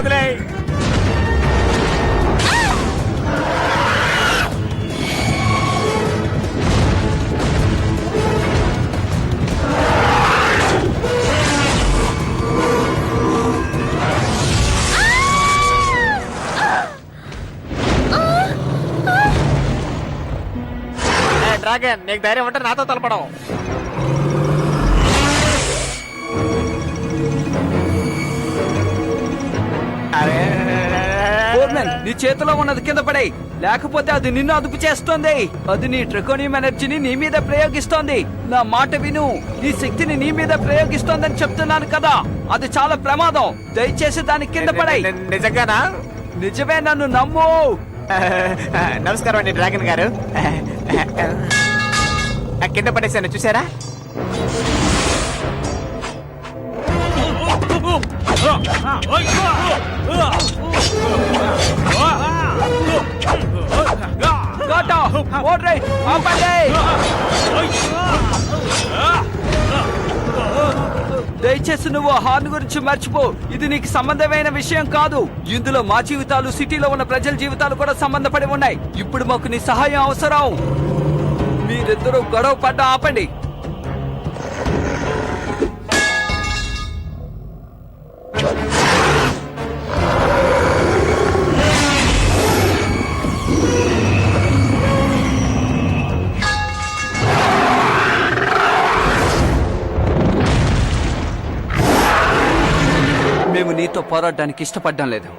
వదిలే. డ్రాగన్, నీకు ధైర్యం ఉంటే నాతో తలపడం. నీ చేతిలో ఉన్నది కింద పడే, లేకపోతే అది నిన్ను అదుపు చేస్తోంది. అది నీ ట్రికోనియం ఎనర్జీని నీ మీద ప్రయోగిస్తోంది. నా మాట విను, నీ శక్తిని నీ మీద ప్రయోగిస్తోందని చెప్తున్నాను కదా. అది చాలా ప్రమాదం. దయచేసి దాని కింద పడే. నిజంగానా? నిజమే, నన్ను నమ్ము. నమస్కారం అండి డ్రాగన్ గారు. కింద పడేసాను, చూసారా? దయచేసి నువ్వు హార్న్ గురించి మర్చిపో. ఇది నీకు సంబంధమైన విషయం కాదు. ఇందులో మా జీవితాలు, సిటీలో ఉన్న ప్రజల జీవితాలు కూడా సంబంధపడి ఉన్నాయి. ఇప్పుడు మాకు నీ సహాయం అవసరం. మీరిద్దరూ గొడవ పడ్డ ఆపండి. మేము నీతో పోరాడడానికి ఇష్టపడడం లేదు.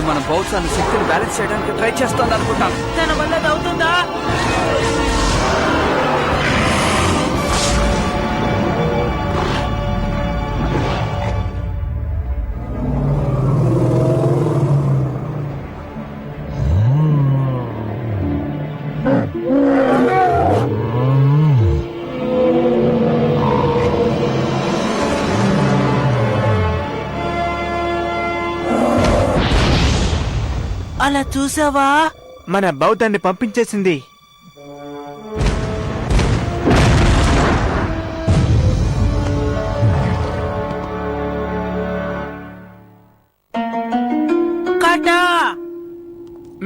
మన బౌల్స్ శక్తిని బ్యాలెన్స్ చేయడానికి ట్రై చేస్తోంది అనుకుంటాను. తన వల్ల అది అవుతుందా? అలా చూసావా? మన బౌద్ధాన్ని పంపించేసింది.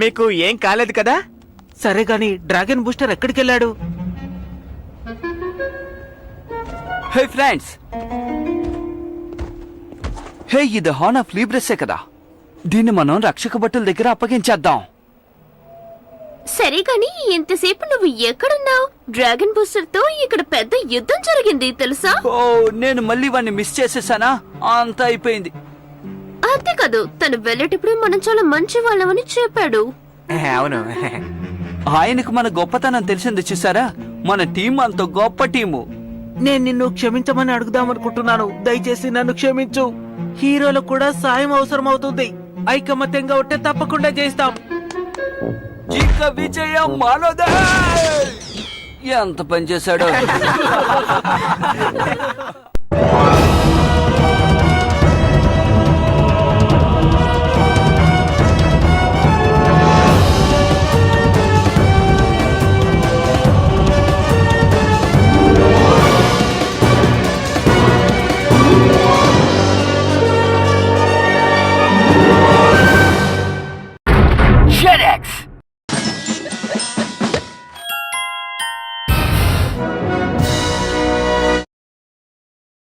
మీకు ఏం కాలేదు కదా? సరే గాని డ్రాగన్ బూస్టర్ ఎక్కడికి వెళ్ళాడు? హే ఫ్రెండ్స్, హే, ఇది హార్న్ ఆఫ్ లీబ్రెస్సే కదా. దీన్ని మనం రక్షక భటుల దగ్గర అప్పగించేద్దాం. సరే కాని ఇంతసేపు నువ్వు ఎక్కడున్నావు? డ్రాగన్ బూస్టర్ తో ఇక్కడ పెద్ద యుద్ధం జరిగింది తెలుసా? ఓ, నేను మళ్ళీ వాడిని మిస్ చేసేసానా? అంతా అయిపోయింది. అంతేకాదు, తను వెళ్ళేటప్పుడు మనం చాలా మంచి వాళ్ళమని చెప్పాడు. అవును, ఆయనకు మన గొప్పతనం తెలిసింది చూసారా? మన టీం అంత గొప్ప టీము. నేను నిన్ను క్షమించమని అడుగుదామనుకుంటున్నాను. దయచేసి నన్ను క్షమించు. హీరోలకు కూడా సాయం అవసరం అవుతుంది. ఐకమత్యంగా ఉంటే తప్పకుండా చేస్తాం. ఇక విజయం మనదే. ఎంత పని చేశాడో.